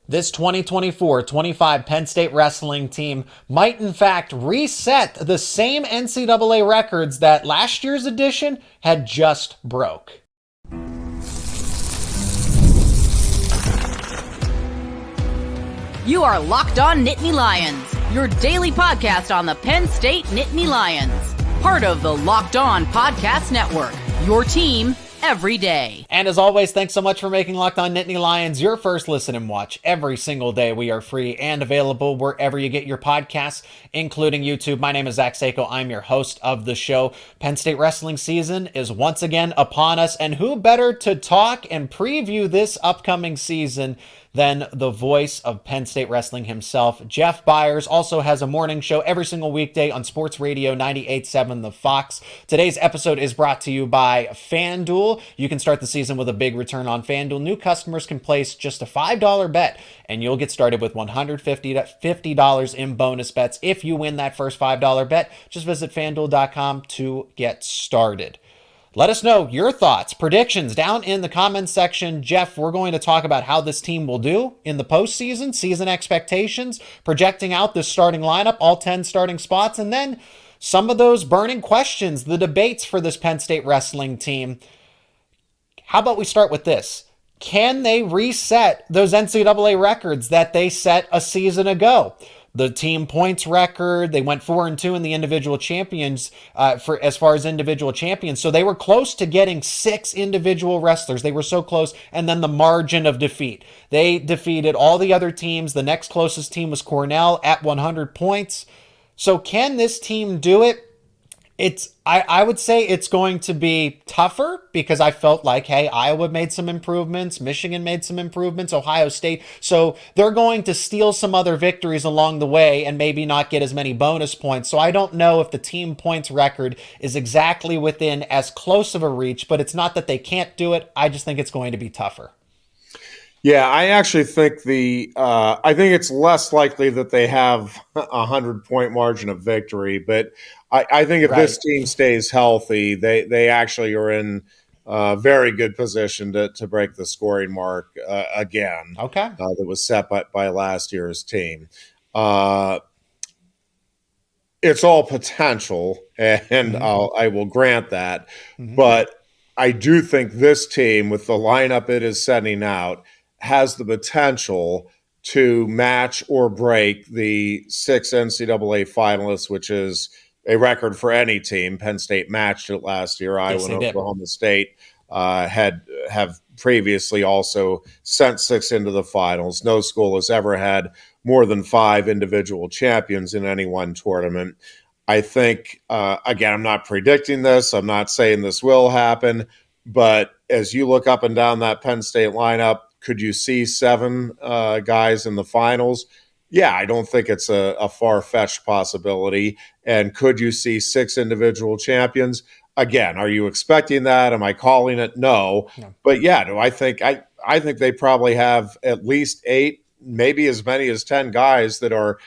This 2024-25 Penn State wrestling team might in fact reset the same NCAA records that last year's edition had just broke. You are Locked On Nittany Lions, your daily podcast on the Penn State Nittany Lions. Part of the Locked On Podcast Network, your team every day. And as always, thanks so much for making Locked On Nittany Lions your first listen and watch every single day. We are free and available wherever you get your podcasts, including YouTube. My name is Seyko. I'm your host of the show. Penn State wrestling season is once again upon us, and who better to talk and preview this upcoming season than the voice of Penn State wrestling himself. Jeff Byers also has a morning show every single weekday on Sports Radio 98.7 The Fox. Today's episode is brought to you by FanDuel. You can start the season with a big return on FanDuel. New customers can place just a $5 bet, and you'll get started with $150 in bonus bets. If you win that first $5 bet, just visit FanDuel.com to get started. Let us know your thoughts, predictions down in the comments section. Jeff, we're going to talk about how this team will do in the postseason, season expectations, projecting out this starting lineup, all 10 starting spots, and then some of those burning questions, the debates for this Penn State wrestling team. How about we start with this? Can they reset those NCAA records that they set a season ago? The team points record, they went 4-2 in the individual champions for as far as individual champions. So they were close to getting 6 individual wrestlers. They were so close. And then the margin of defeat. They defeated all the other teams. The next closest team was Cornell at 100 points. So can this team do it? I would say it's going to be tougher because I felt like, hey, Iowa made some improvements, Michigan made some improvements, Ohio State. So they're going to steal some other victories along the way and maybe not get as many bonus points. So I don't know if the team points record is exactly within as close of a reach, but it's not that they can't do it. I just think it's going to be tougher. Yeah, I actually think I think it's less likely that they have a 100-point margin of victory, but I think if this team stays healthy, they actually are in a very good position to break the scoring mark again. Okay, that was set by last year's team. It's all potential, and I will grant that, but I do think this team, with the lineup it is sending out, has the potential to match or break the 6 NCAA finalists, which is a record for any team. Penn State matched it last year. Iowa and Oklahoma State have previously also sent 6 into the finals. No school has ever had more than 5 individual champions in any one tournament. I think, again, I'm not predicting this. I'm not saying this will happen. But as you look up and down that Penn State lineup, could you see 7 guys in the finals? Yeah, I don't think it's a far-fetched possibility. And could you see 6 individual champions? Again, are you expecting that? Am I calling it? No. But yeah, do I think I think they probably have at least 8, maybe as many as 10 guys that are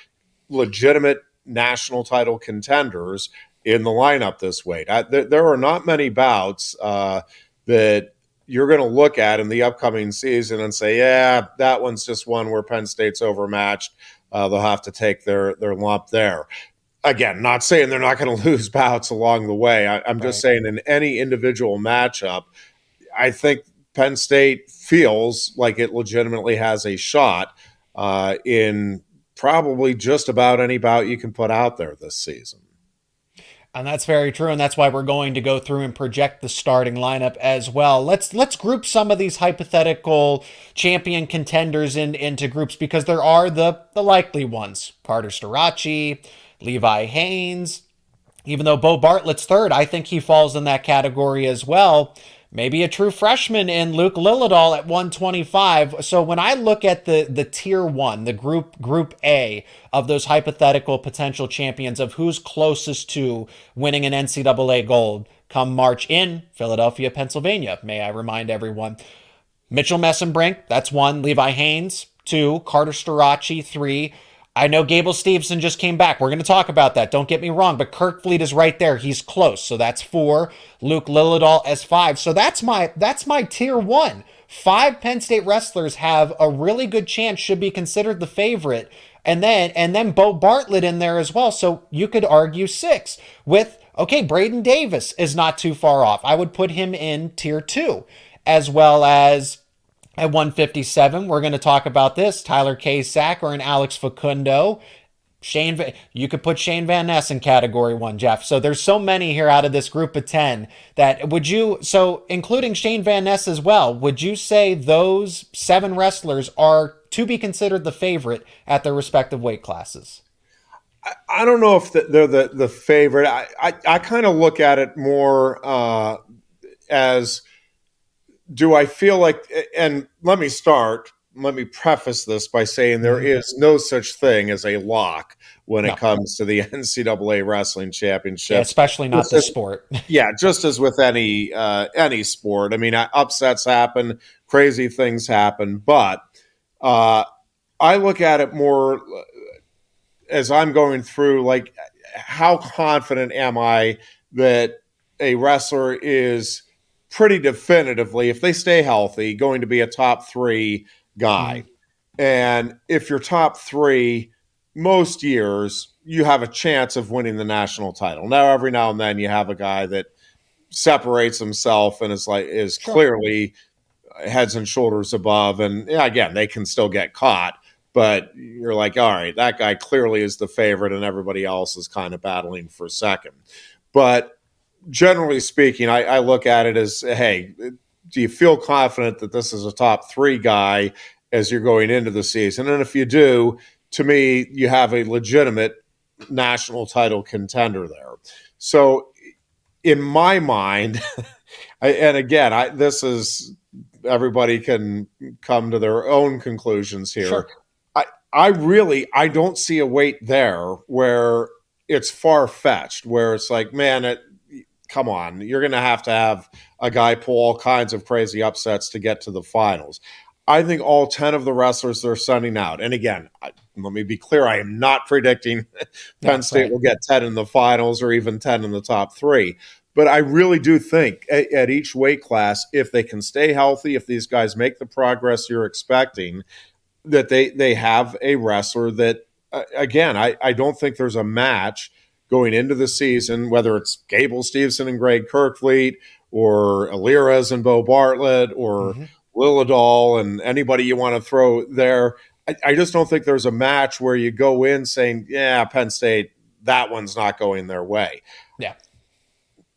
legitimate national title contenders in the lineup this way. There are not many bouts that you're going to look at in the upcoming season and say, yeah, that one's just one where Penn State's overmatched. They'll have to take their lump there. Again, not saying they're not going to lose bouts along the way. I'm just saying in any individual matchup, I think Penn State feels like it legitimately has a shot in probably just about any bout you can put out there this season. And that's very true, and that's why we're going to go through and project the starting lineup as well. Let's group some of these hypothetical champion contenders into groups, because there are the likely ones. Carter Starace, Levi Haynes. Even though Bo Bartlett's third, I think he falls in that category as well. Maybe a true freshman in Luke Lillidahl at 125. So when I look at the tier 1, the group A of those hypothetical potential champions of who's closest to winning an NCAA gold come March in Philadelphia, Pennsylvania, may I remind everyone. Mitchell Messenbrink, that's 1. Levi Haynes, 2. Carter Starace, 3. I know Gable Steveson just came back. We're going to talk about that. Don't get me wrong, but Kerkvliet is right there. He's close. So that's 4. Luke Lillidahl as 5. So that's my tier 1 5 Penn State wrestlers have a really good chance, should be considered the favorite. And then Bo Bartlett in there as well. So you could argue 6 with, okay, Braden Davis is not too far off. I would put him in tier 2, as well as at 157. We're going to talk about this: Tyler Kasak or an Alex Facundo. You could put Shane Van Ness in category 1, Jeff. So there's so many here out of this group of 10 that so including Shane Van Ness as well, would you say those 7 wrestlers are to be considered the favorite at their respective weight classes? I don't know if they're the favorite. I kind of look at it more as, do I feel like, and let me preface this by saying there is no such thing as a lock when it comes to the NCAA Wrestling Championship. Yeah, especially not this sport. Yeah, just as with any sport. I mean, upsets happen, crazy things happen, but I look at it more as I'm going through, like, how confident am I that a wrestler is pretty definitively, if they stay healthy, going to be a top 3 guy. And if you're top 3, most years you have a chance of winning the national title. Now, every now and then you have a guy that separates himself and is clearly heads and shoulders above. And again, they can still get caught, but you're like, all right, that guy clearly is the favorite and everybody else is kind of battling for second. But generally speaking, I look at it as, hey, do you feel confident that this is a top 3 guy as you're going into the season? And if you do, to me, you have a legitimate national title contender there. So in my mind, and again, this is, everybody can come to their own conclusions here. Sure. I don't see a weight there where it's far-fetched, where it's like, man, come on, you're going to have a guy pull all kinds of crazy upsets to get to the finals. I think all 10 of the wrestlers they're sending out, and again, let me be clear, I am not predicting Penn State will get 10 in the finals or even 10 in the top 3. But I really do think at each weight class, if they can stay healthy, if these guys make the progress you're expecting, that they have a wrestler that, again, I don't think there's a match going into the season, whether it's Gable Steveson and Greg Kerkvliet, or Alirez and Bo Bartlett, or Lillidahl and anybody you want to throw there. I just don't think there's a match where you go in saying, yeah, Penn State, that one's not going their way. Yeah.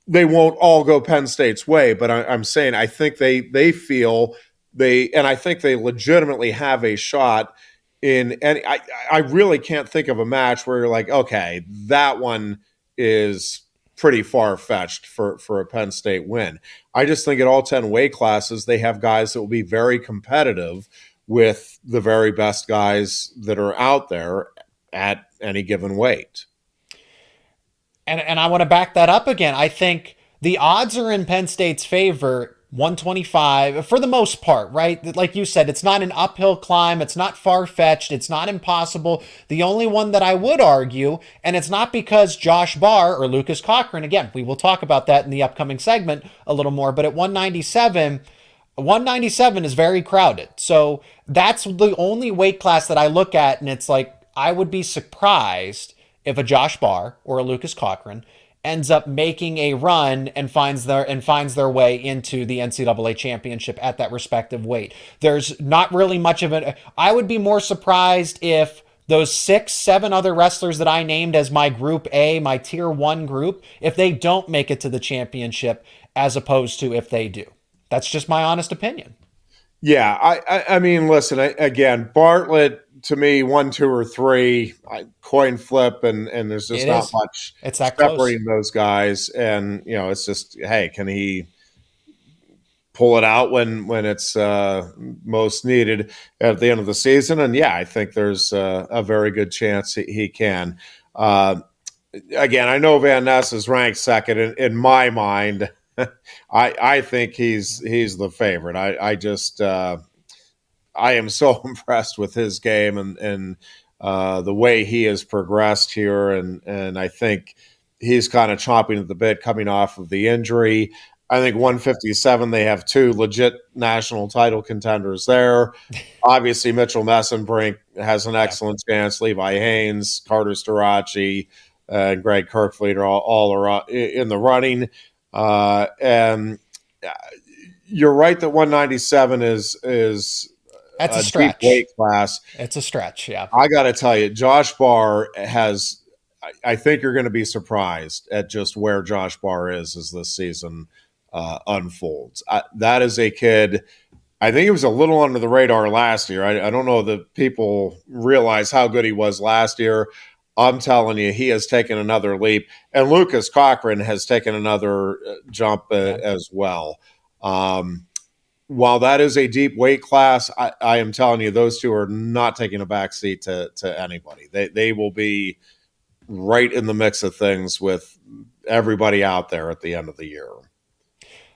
They won't all go Penn State's way, but I'm saying I think they feel and I think they legitimately have a shot in any. I really can't think of a match where you're like, okay, that one is pretty far-fetched for a Penn State win. I just think at all 10 weight classes, they have guys that will be very competitive with the very best guys that are out there at any given weight. And I want to back that up again. I think the odds are in Penn State's favor, 125 for the most part, right? Like you said, it's not an uphill climb. It's not far-fetched. It's not impossible. The only one that I would argue, and it's not because Josh Barr or Lucas Cochran, again, we will talk about that in the upcoming segment a little more, but at 197 is very crowded. So that's the only weight class that I look at, and it's like, I would be surprised if a Josh Barr or a Lucas Cochran ends up making a run and finds their way into the NCAA championship at that respective weight. There's not really much of it. I would be more surprised if those 6-7 other wrestlers that I named as my group A, my tier 1 group, if they don't make it to the championship, as opposed to if they do. That's just my honest opinion. Yeah, I mean, listen, again, Bartlett, to me, 1, 2, or 3, coin flip, and there's just not much separating those guys. And, it's just, hey, can he pull it out when it's most needed at the end of the season? And, yeah, I think there's a very good chance he can. Again, I know Van Ness is ranked second in my mind. I think he's the favorite. I am so impressed with his game and the way he has progressed here, and I think he's kind of chomping at the bit coming off of the injury. I think 157, they have two legit national title contenders there. Obviously, Mitchell Messenbrink has an excellent chance. Levi Haynes, Carter Starachi, Greg Kerkvliet are all in the running. And you're right that 197 is That's a deep stretch. weight class. It's a stretch, yeah. I got to tell you, Josh Barr has. I think you're going to be surprised at just where Josh Barr is as this season unfolds. That is a kid. I think he was a little under the radar last year. I don't know that people realize how good he was last year. I'm telling you, he has taken another leap. And Lucas Cochran has taken another jump as well. While that is a deep weight class, I am telling you, those two are not taking a backseat to anybody. They will be right in the mix of things with everybody out there at the end of the year.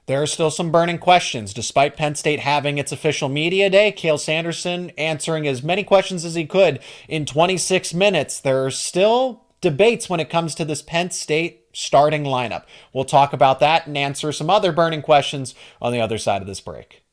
There are still some burning questions. Despite Penn State having its official media day, Cael Sanderson answering as many questions as he could in 26 minutes. There are still debates when it comes to this Penn State starting lineup. We'll talk about that and answer some other burning questions on the other side of this break.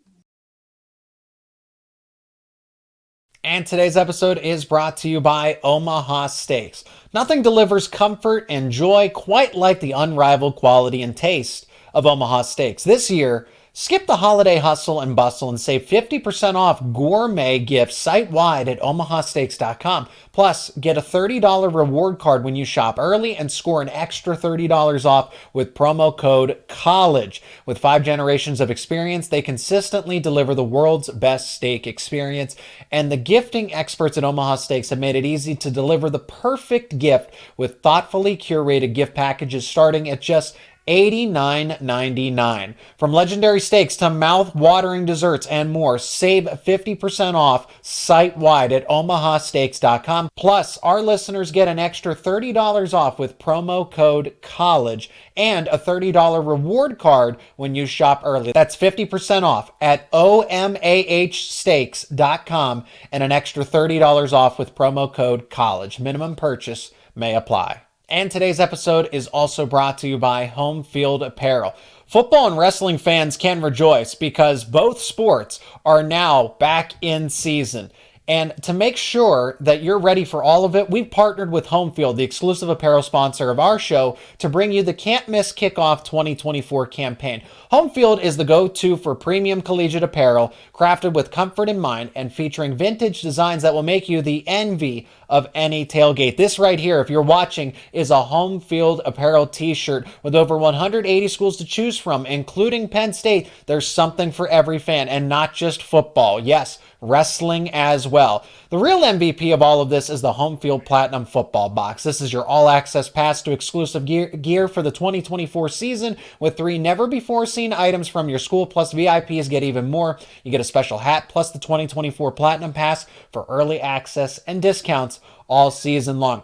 And today's episode is brought to you by Omaha Steaks. Nothing delivers comfort and joy quite like the unrivaled quality and taste of Omaha Steaks. This year, skip the holiday hustle and bustle and save 50% off gourmet gifts site-wide at omahasteaks.com. Plus, get a $30 reward card when you shop early and score an extra $30 off with promo code COLLEGE. With 5 generations of experience, they consistently deliver the world's best steak experience, and the gifting experts at Omaha Steaks have made it easy to deliver the perfect gift with thoughtfully curated gift packages starting at just $89.99. From legendary steaks to mouth-watering desserts and more, save 50% off site-wide at omahasteaks.com. Plus, our listeners get an extra $30 off with promo code COLLEGE and a $30 reward card when you shop early. That's 50% off at omahsteaks.com and an extra $30 off with promo code COLLEGE. Minimum purchase may apply. And today's episode is also brought to you by Home Field Apparel. Football and wrestling fans can rejoice because both sports are now back in season. And to make sure that you're ready for all of it, we've partnered with Home Field, the exclusive apparel sponsor of our show, to bring you the Can't Miss Kickoff 2024 campaign. Home Field is the go-to for premium collegiate apparel, crafted with comfort in mind and featuring vintage designs that will make you the envy of any tailgate. This right here, if you're watching, is a Home Field Apparel t-shirt with over 180 schools to choose from, including Penn State. There's something for every fan, and not just football. Yes, wrestling as well. The real MVP of all of this is the Home Field Platinum Football Box. This is your all-access pass to exclusive gear for the 2024 season with 3 never-before-seen items from your school, plus VIPs get even more. You get a special hat plus the 2024 Platinum Pass for early access and discounts all season long.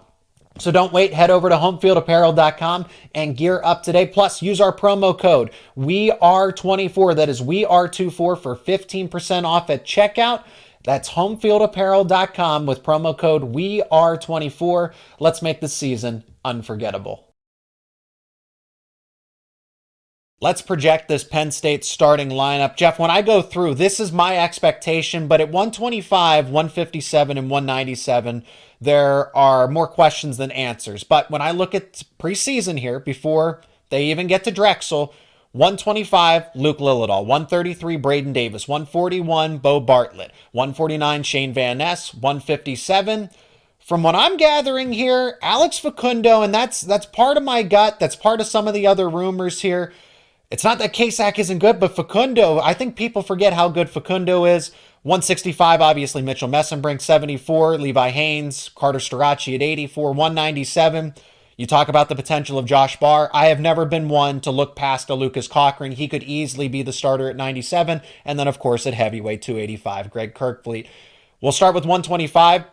So don't wait, head over to homefieldapparel.com and gear up today. Plus, use our promo code WEARE24, that is WEARE24 for 15% off at checkout. That's homefieldapparel.com with promo code WEARE24. Let's make this season unforgettable. Let's project this Penn State starting lineup. Jeff, when I go through, this is my expectation, but at 125, 157, and 197, there are more questions than answers. But when I look at preseason here, before they even get to Drexel, 125, Luke Lillidahl. 133, Braden Davis. 141, Bo Bartlett. 149, Shane Van Ness. 157, from what I'm gathering here, Alex Facundo, and that's part of my gut. That's part of some of the other rumors here. It's not that Kasak isn't good, but Facundo, I think people forget how good Facundo is. 165, obviously, Mitchell Messenbrink. 74, Levi Haynes. Carter Starachi at 84. 197, you talk about the potential of Josh Barr. I have never been one to look past a Lucas Cochran. He could easily be the starter at 97. And then, of course, at heavyweight, 285, Greg Kerkvliet. We'll start with 125.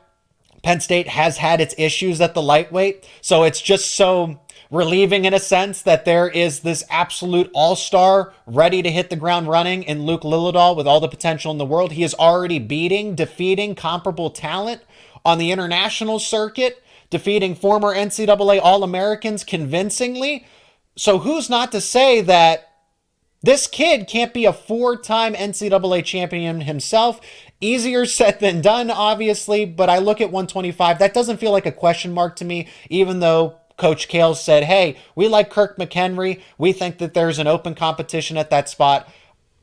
Penn State has had its issues at the lightweight, so it's just so relieving in a sense that there is this absolute all-star ready to hit the ground running in Luke Lillidahl with all the potential in the world. He is already defeating comparable talent on the international circuit, defeating former NCAA All-Americans convincingly. So who's not to say that This kid can't be a 4-time NCAA champion himself. Easier said than done, obviously, but I look at 125. That doesn't feel like a question mark to me, even though Coach Cael said, hey, we like Kirk McHenry. We think that there's an open competition at that spot.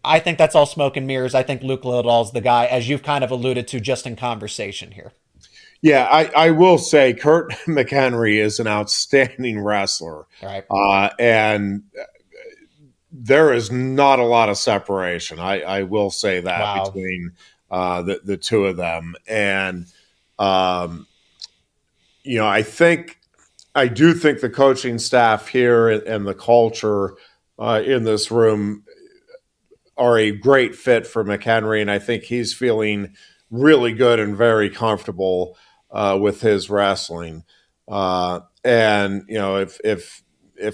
I think that's all smoke and mirrors. I think Luke Littledahl's the guy, as you've kind of alluded to just in conversation here. Yeah, I will say Kurt McHenry is an outstanding wrestler. Right. And there is not a lot of separation. I will say that between the two of them. And, I do think the coaching staff here and the culture in this room are a great fit for McHenry. And I think he's feeling really good and very comfortable with his wrestling. If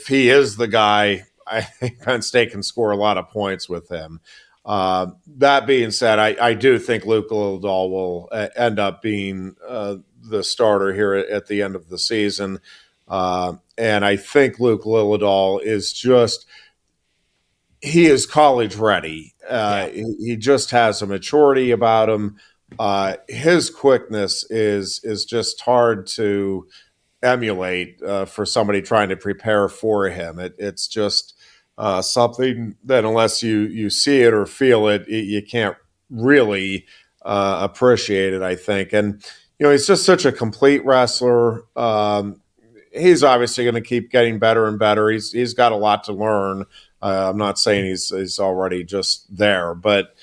he is the guy, I think Penn State can score a lot of points with him. That being said, I do think Luke Littledahl will end up being the starter here at the end of the season. And I think Luke Littledahl he is college ready. He just has a maturity about him. His quickness is just hard to emulate for somebody trying to prepare for him. It's just something that unless you see it or feel it, you can't really appreciate it, I think. And, he's just such a complete wrestler. He's obviously going to keep getting better and better. He's got a lot to learn. I'm not saying he's already just there, but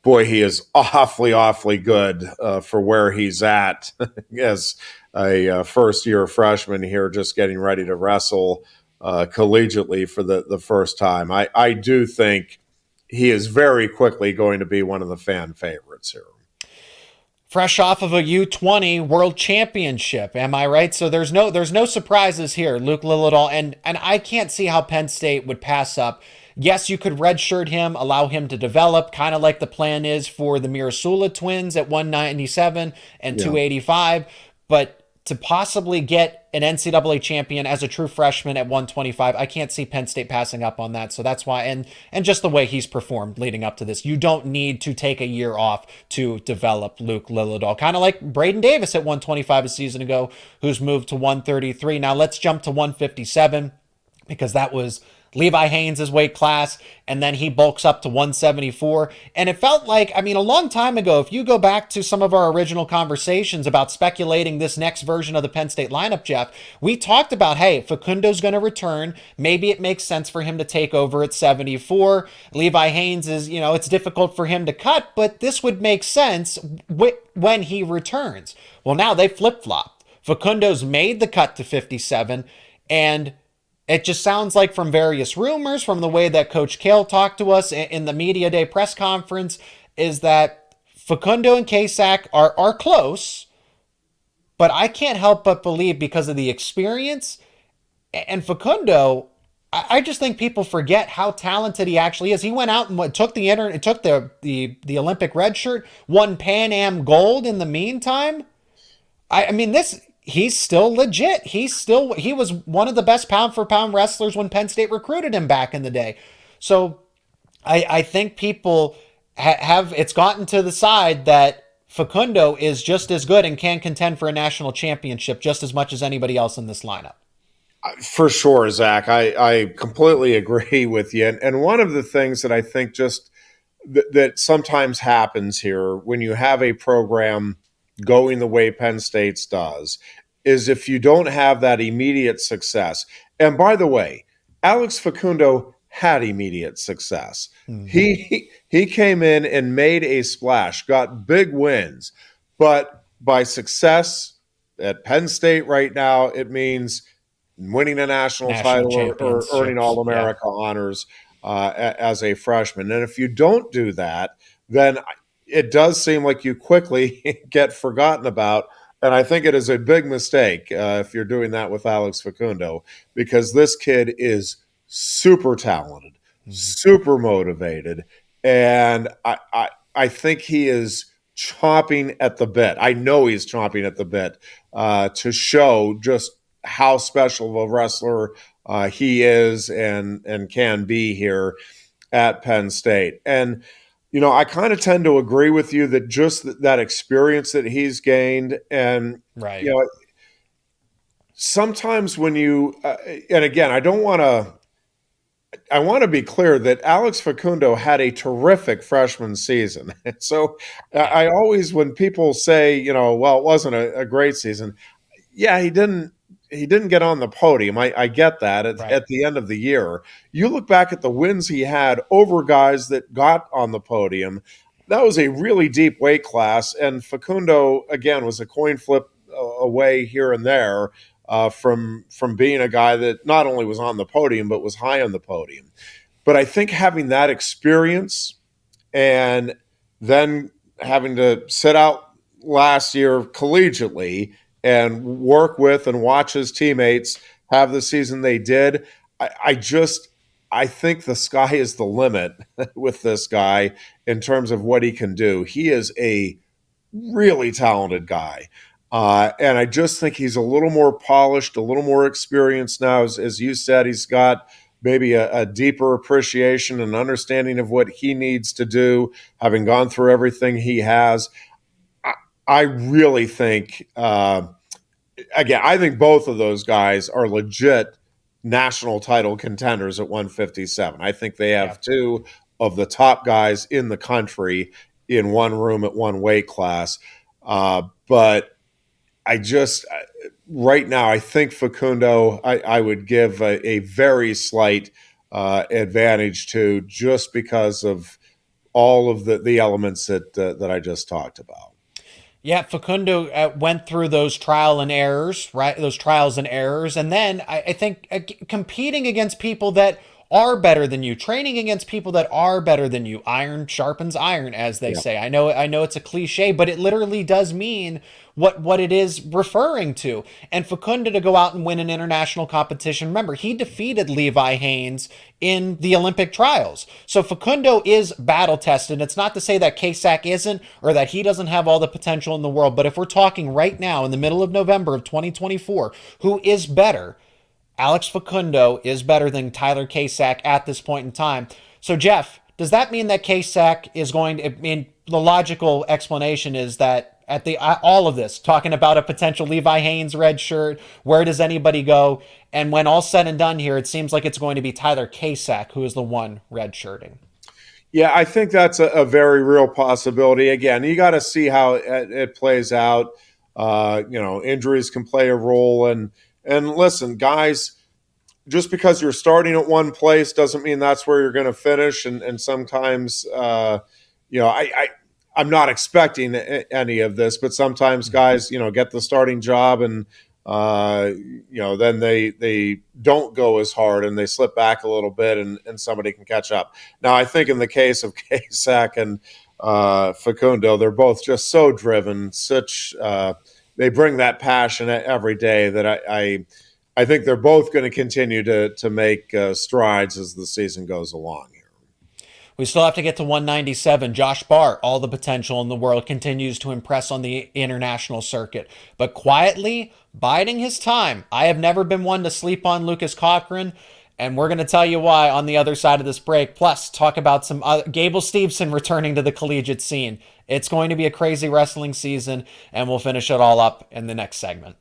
boy, he is awfully good for where he's at as a first-year freshman here, just getting ready to wrestle collegiately for the first time. I do think he is very quickly going to be one of the fan favorites here. Fresh off of a U20 World Championship, am I right? So there's no surprises here. Luke Littledahl, and I can't see how Penn State would pass up. Yes, you could redshirt him, allow him to develop, kind of like the plan is for the Mirasula twins at 197 and 285, but to possibly get an NCAA champion as a true freshman at 125, I can't see Penn State passing up on that. So that's why, and just the way he's performed leading up to this, you don't need to take a year off to develop Luke Littledahl. Kind of like Braden Davis at 125 a season ago, who's moved to 133. Now let's jump to 157 because that was Levi Haynes' weight class, and then he bulks up to 174. And it felt like, a long time ago, if you go back to some of our original conversations about speculating this next version of the Penn State lineup, Jeff, we talked about, hey, Facundo's going to return. Maybe it makes sense for him to take over at 74. Levi Haynes is, it's difficult for him to cut, but this would make sense when he returns. Well, now they flip-flopped. Facundo's made the cut to 57, and it just sounds like from various rumors, from the way that Coach Cael talked to us in the media day press conference, is that Facundo and Kasak are close, but I can't help but believe because of the experience and Facundo, I just think people forget how talented he actually is. He went out and took the Olympic red shirt, won Pan Am gold in the meantime. He's still legit. He was one of the best pound for pound wrestlers when Penn State recruited him back in the day. So I think people it's gotten to the side that Facundo is just as good and can contend for a national championship just as much as anybody else in this lineup. For sure, Zach. I completely agree with you. And one of the things that I think just that sometimes happens here when you have a program going the way Penn State's does is if you don't have that immediate success. And by the way, Alex Facundo had immediate success. Mm-hmm. He came in and made a splash, got big wins, but by success at Penn State right now, it means winning a national title or earning All-America honors as a freshman. And if you don't do that, then it does seem like you quickly get forgotten about. And I think it is a big mistake if you're doing that with Alex Facundo, because this kid is super talented, super motivated, and I think he is chomping at the bit. I know he's chomping at the bit to show just how special of a wrestler he is and can be here. at Penn State. And, I kind of tend to agree with you that just that experience that he's gained. And, Right. Sometimes when you, and again, I want to be clear that Alex Facundo had a terrific freshman season. And so I always, when people say, well, it wasn't a great season. Yeah, he didn't get on the podium. I get that at the end of the year. You look back at the wins he had over guys that got on the podium. That was a really deep weight class. And Facundo, again, was a coin flip away here and there from being a guy that not only was on the podium, but was high on the podium. But I think having that experience and then having to sit out last year collegiately and work with and watch his teammates have the season they did, I think the sky is the limit with this guy in terms of what he can do. He is a really talented guy. And I just think he's a little more polished, a little more experienced now. As you said, he's got maybe a deeper appreciation and understanding of what he needs to do, having gone through everything he has. I really think, again, I think both of those guys are legit national title contenders at 157. I think they have two of the top guys in the country in one room at one weight class. But right now, I think Facundo, I would give a very slight advantage to, just because of all of the elements that I just talked about. Yeah, Facundo went through those trials and errors. And then I think competing against people that are better than you, training against people that are better than you. Iron sharpens iron, as they say. I know it's a cliche, but it literally does mean what it is referring to. And Facundo to go out and win an international competition. Remember, he defeated Levi Haynes in the Olympic trials. So Facundo is battle tested. It's not to say that Kasak isn't, or that he doesn't have all the potential in the world. But if we're talking right now in the middle of November of 2024, who is better? Alex Facundo is better than Tyler Kasak at this point in time. So, Jeff, does that mean that Kasak is going to, the logical explanation is that at all of this, talking about a potential Levi Haynes red shirt, where does anybody go? And when all's said and done here, it seems like it's going to be Tyler Kasak who is the one red shirting. Yeah, I think that's a very real possibility. Again, you got to see how it plays out. Injuries can play a role. And listen, guys, just because you're starting at one place doesn't mean that's where you're going to finish. And sometimes, I'm not expecting any of this, but sometimes guys, get the starting job and, then they don't go as hard and they slip back a little bit and somebody can catch up. Now, I think in the case of Kasak and Facundo, they're both just so driven, they bring that passion every day that I think they're both going to continue to make strides as the season goes along here. We still have to get to 197. Josh Bart, all the potential in the world, continues to impress on the international circuit, but quietly biding his time. I have never been one to sleep on Lucas Cochran, and we're going to tell you why on the other side of this break. Plus, talk about some Gable Steveson returning to the collegiate scene. It's going to be a crazy wrestling season, and we'll finish it all up in the next segment.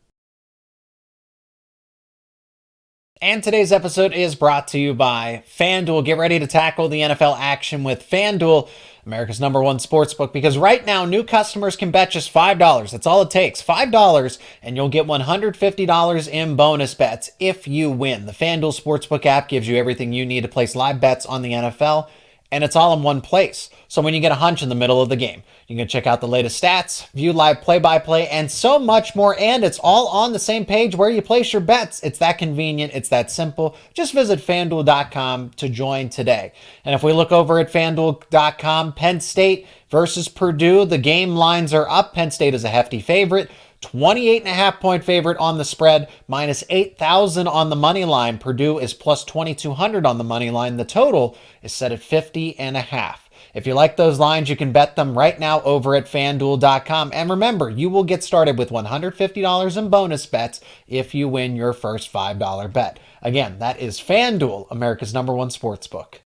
And today's episode is brought to you by FanDuel. Get ready to tackle the NFL action with FanDuel, America's #1 sportsbook, because right now new customers can bet just $5. That's all it takes, $5, and you'll get $150 in bonus bets if you win. The FanDuel Sportsbook app gives you everything you need to place live bets on the NFL, and it's all in one place. So when you get a hunch in the middle of the game, you can check out the latest stats, view live play-by-play, and so much more. And it's all on the same page where you place your bets. It's that convenient. It's that simple. Just visit FanDuel.com to join today. And if we look over at FanDuel.com, Penn State versus Purdue, the game lines are up. Penn State is a hefty favorite. 28.5-point favorite on the spread, minus 8,000 on the money line. Purdue is plus 2,200 on the money line. The total is set at 50.5. If you like those lines, you can bet them right now over at FanDuel.com. And remember, you will get started with $150 in bonus bets if you win your first $5 bet. Again, that is FanDuel, America's #1 sportsbook.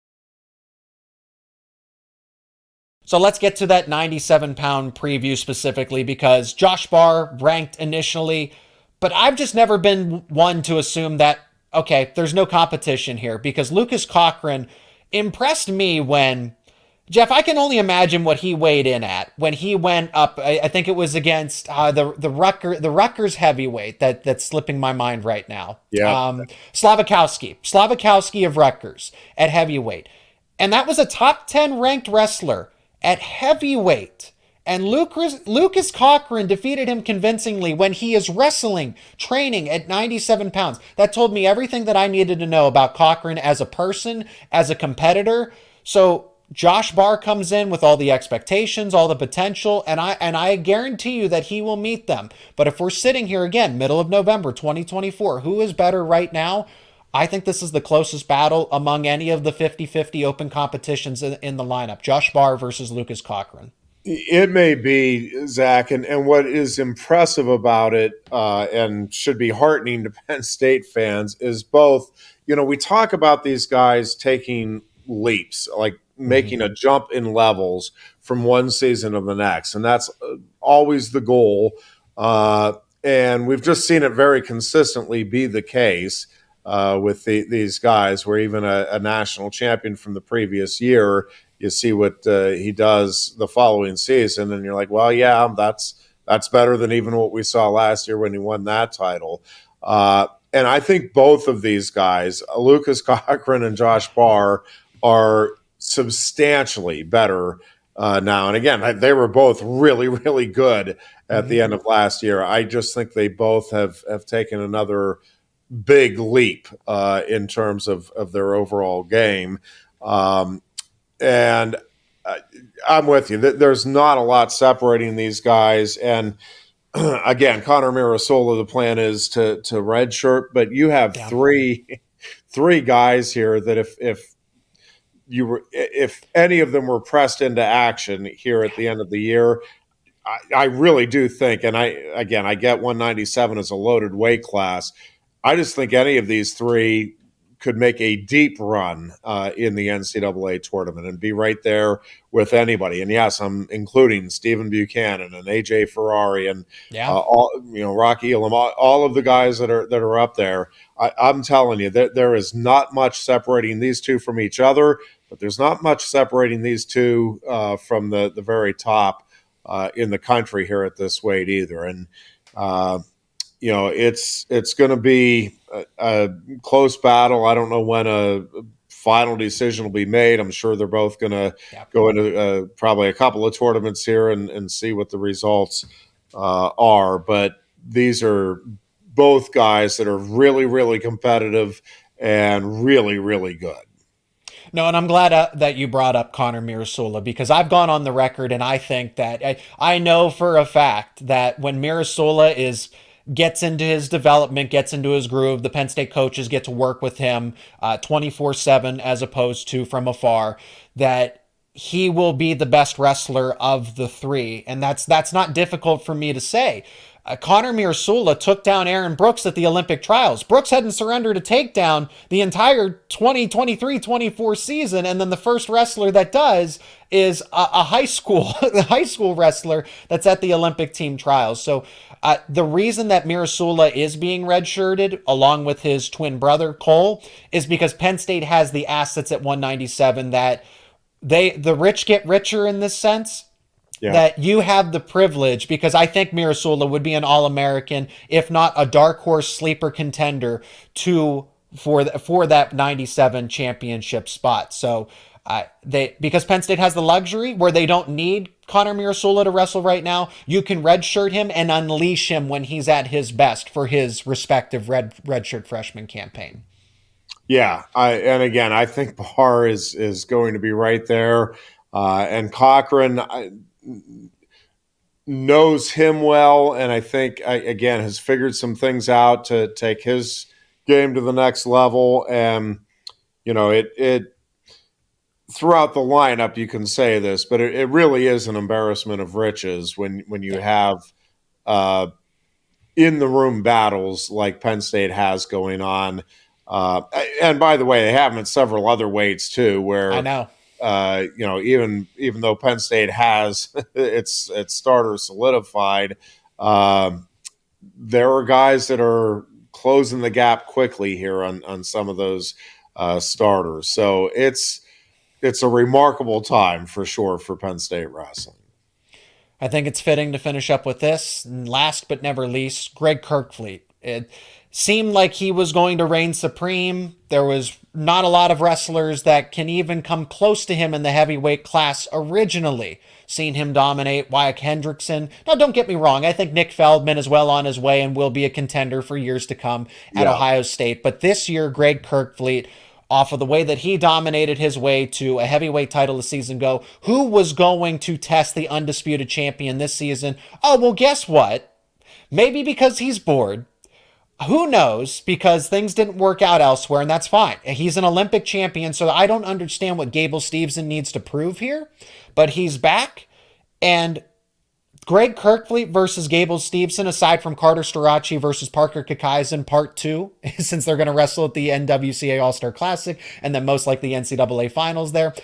So let's get to that 97-pound preview specifically, because Josh Barr ranked initially, but I've just never been one to assume that, okay, there's no competition here, because Lucas Cochran impressed me when, Jeff, I can only imagine what he weighed in at when he went up. I think it was against the Rutgers heavyweight that's slipping my mind right now. Yeah. Slavikowski of Rutgers at heavyweight, and that was a top 10 ranked wrestler at heavyweight. And Lucas Cochran defeated him convincingly when he is wrestling, training at 97 pounds. That told me everything that I needed to know about Cochran as a person, as a competitor. So Josh Barr comes in with all the expectations, all the potential, and I guarantee you that he will meet them. But if we're sitting here again, middle of November 2024, who is better right now? I think this is the closest battle among any of the 50-50 open competitions in the lineup. Josh Barr versus Lucas Cochran. It may be, Zach, and what is impressive about it and should be heartening to Penn State fans is both, we talk about these guys taking leaps, like making a jump in levels from one season to the next, and that's always the goal. And we've just seen it very consistently be the case with these guys, where even a national champion from the previous year, you see what he does the following season, and you're like, well, yeah, that's better than even what we saw last year when he won that title. And I think both of these guys, Lucas Cochran and Josh Barr, are substantially better now. And again, they were both really, really good at the end of last year. I just think they both have taken another big leap in terms of their overall game. And I'm with you. There's not a lot separating these guys. And again, Connor Mirasola, the plan is to redshirt, but you have three guys here that if any of them were pressed into action here at the end of the year, I really do think, and I get 197 as a loaded weight class. I just think any of these three could make a deep run in the NCAA tournament and be right there with anybody. And yes, I'm including Stephen Buchanan and AJ Ferrari and Rocky Elam, all of the guys that are up there. I'm telling you, there is not much separating these two from each other, but there's not much separating these two from the very top in the country here at this weight either. And it's going to be a close battle. I don't know when a final decision will be made. I'm sure they're both going to go into probably a couple of tournaments here and see what the results are. But these are both guys that are really, really competitive and really, really good. No, and I'm glad that you brought up Connor Mirasola, because I've gone on the record and I think that I know for a fact that when Mirasola gets into his development, gets into his groove, the Penn State coaches get to work with him 24/7 as opposed to from afar, that he will be the best wrestler of the three. And that's not difficult for me to say. Connor Mirasola took down Aaron Brooks at the Olympic trials. Brooks hadn't surrendered a takedown the entire 2023-24 season, and then the first wrestler that does is a high school wrestler that's at the Olympic team trials. So the reason that Mirasola is being redshirted along with his twin brother Cael is because Penn State has the assets at 197 that the rich get richer in this sense. Yeah. That you have the privilege, because I think Mirasola would be an All-American, if not a dark horse sleeper contender for that 97 championship spot. So because Penn State has the luxury where they don't need Connor Mirasola to wrestle right now, you can redshirt him and unleash him when he's at his best for his respective redshirt freshman campaign. Yeah, I think Barr is going to be right there, and Cochran knows him well, and I think again has figured some things out to take his game to the next level. And it throughout the lineup you can say this, but it really is an embarrassment of riches when you have in the room battles like Penn State has going on. And by the way, they have them at several other weights too, where I know. even though Penn State has its starter solidified, there are guys that are closing the gap quickly here on some of those starters. So it's a remarkable time for sure for Penn State wrestling. I think it's fitting to finish up with this. And last but never least, Greg Kerkvliet. It seemed like he was going to reign supreme. There was not a lot of wrestlers that can even come close to him in the heavyweight class originally. Seen him dominate Wyatt Hendrickson. Now, don't get me wrong. I think Nick Feldman is well on his way and will be a contender for years to come at Ohio State. But this year, Greg Kerkvliet, off of the way that he dominated his way to a heavyweight title a season ago, who was going to test the undisputed champion this season? Oh, well, guess what? Maybe because he's bored. Who knows? Because things didn't work out elsewhere, and that's fine. He's an Olympic champion, so I don't understand what Gable Steveson needs to prove here, but he's back, and Greg Kerkvliet versus Gable Steveson, aside from Carter Starachi versus Parker Kakaisen Part 2, since they're going to wrestle at the NWCA All-Star Classic and then most likely NCAA Finals there.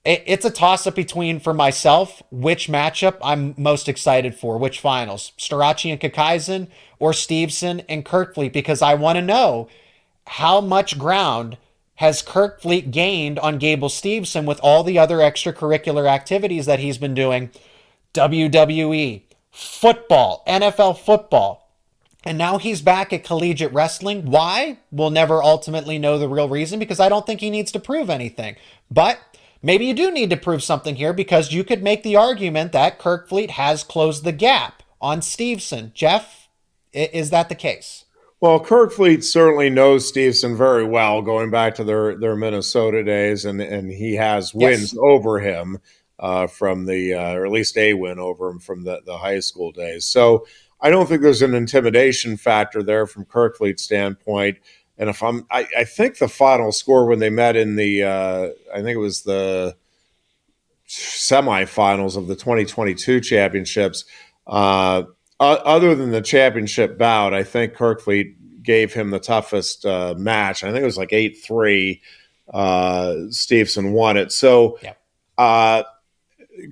It's a toss-up between, for myself, which matchup I'm most excited for, which finals, Starachi and Kakaisen or Steveson and Kerkvliet, because I want to know how much ground has Kerkvliet gained on Gable Steveson with all the other extracurricular activities that he's been doing. WWE, football, NFL football. And now he's back at collegiate wrestling. Why? We'll never ultimately know the real reason, because I don't think he needs to prove anything. But maybe you do need to prove something here, because you could make the argument that Kerkvliet has closed the gap on Steveson. Jeff, is that the case? Well, Kerkvliet certainly knows Steveson very well, going back to their Minnesota days, and he has wins over him. From the, or at least a win over him from the high school days. So I don't think there's an intimidation factor there from Kerkvliet's standpoint. And I think the final score when they met in the, I think it was the semifinals of the 2022 championships, other than the championship bout, I think Kerkvliet gave him the toughest match. I think it was like 8-3. Steveson won it. So,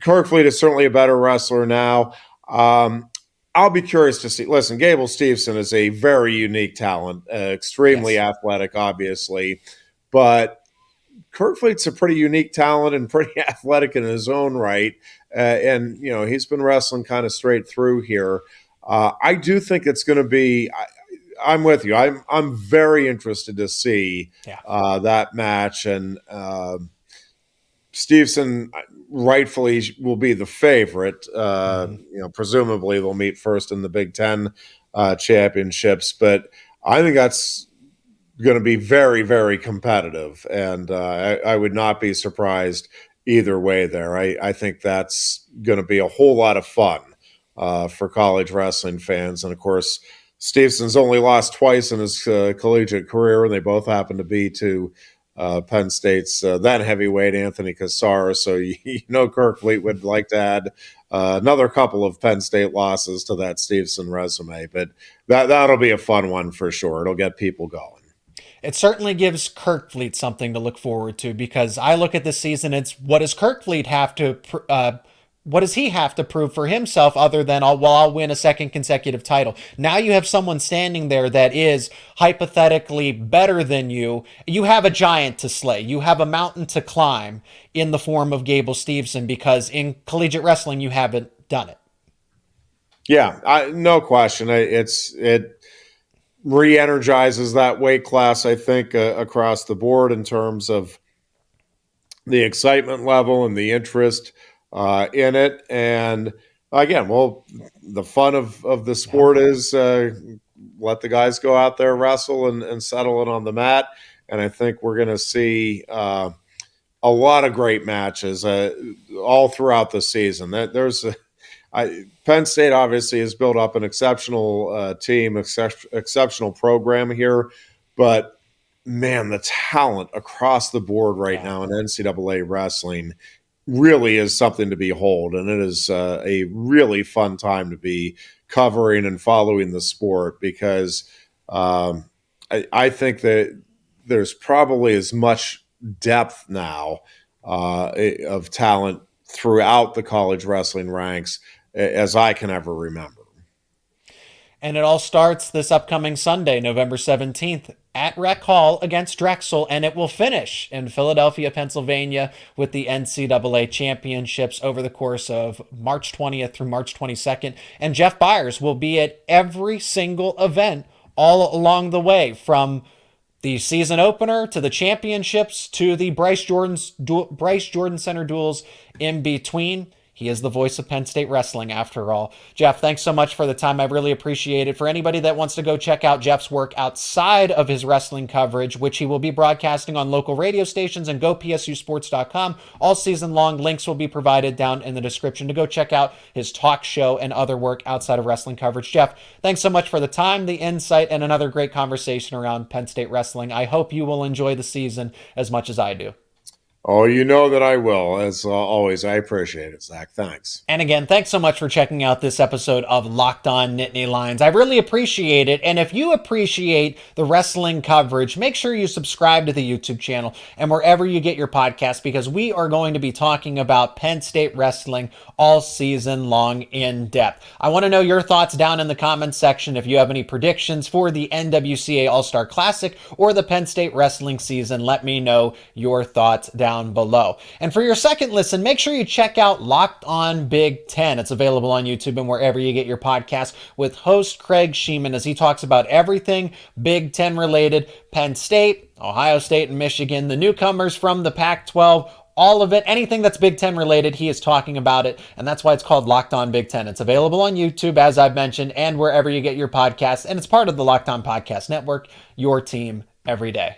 Kerkvliet is certainly a better wrestler now. I'll be curious to see. Listen, Gable Steveson is a very unique talent, extremely athletic, obviously. But Kerkvliet's a pretty unique talent and pretty athletic in his own right. And, he's been wrestling kind of straight through here. I do think it's going to be I'm with you. I'm very interested to see that match. And Steveson rightfully will be the favorite. Presumably they'll meet first in the Big Ten championships, but I think that's going to be very, very competitive, and I would not be surprised either way there. I think that's going to be a whole lot of fun for college wrestling fans, and of course, Steveson's only lost twice in his collegiate career, and they both happen to be to Penn State's then heavyweight Anthony Kassar. So Kerkvliet would like to add another couple of Penn State losses to that Steveson resume, but that'll be a fun one for sure. It'll get people going. It certainly gives Kerkvliet something to look forward to, because I look at this season, it's what does Kerkvliet have to what does he have to prove for himself other than, I'll win a second consecutive title? Now you have someone standing there that is hypothetically better than you. You have a giant to slay. You have a mountain to climb in the form of Gable Steveson, because in collegiate wrestling, you haven't done it. Yeah, no question. It re-energizes that weight class, I think, across the board in terms of the excitement level and the interest in it. And again, the fun of the sport is let the guys go out there, wrestle, and settle it on the mat. And I think we're going to see a lot of great matches all throughout the season. Penn State obviously has built up an exceptional team, exceptional program here, but man, the talent across the board right now in NCAA wrestling really is something to behold, and it is a really fun time to be covering and following the sport, because I think that there's probably as much depth now of talent throughout the college wrestling ranks as I can ever remember. And it all starts this upcoming Sunday, November 17th, at Rec Hall against Drexel, and it will finish in Philadelphia, Pennsylvania, with the NCAA championships over the course of March 20th through March 22nd. And Jeff Byers will be at every single event all along the way, from the season opener to the championships to the Bryce Jordan Center duels in between. He is the voice of Penn State wrestling, after all. Jeff, thanks so much for the time. I really appreciate it. For anybody that wants to go check out Jeff's work outside of his wrestling coverage, which he will be broadcasting on local radio stations and gopsusports.com all season long, links will be provided down in the description to go check out his talk show and other work outside of wrestling coverage. Jeff, thanks so much for the time, the insight, and another great conversation around Penn State wrestling. I hope you will enjoy the season as much as I do. Oh, you know that I will. As always, I appreciate it, Zach. Thanks. And again, thanks so much for checking out this episode of Locked On Nittany Lions. I really appreciate it. And if you appreciate the wrestling coverage, make sure you subscribe to the YouTube channel and wherever you get your podcast, because we are going to be talking about Penn State wrestling all season long in depth. I want to know your thoughts down in the comments section. If you have any predictions for the NWCA All-Star Classic or the Penn State wrestling season, let me know your thoughts down below. And for your second listen, make sure you check out Locked On Big Ten. It's available on YouTube and wherever you get your podcasts, with host Craig Sheeman as he talks about everything Big Ten related: Penn State, Ohio State, and Michigan, the newcomers from the Pac-12, all of it, anything that's Big Ten related, he is talking about it, and that's why it's called Locked On Big Ten. It's available on YouTube, as I've mentioned, and wherever you get your podcasts, and it's part of the Locked On Podcast Network, your team every day.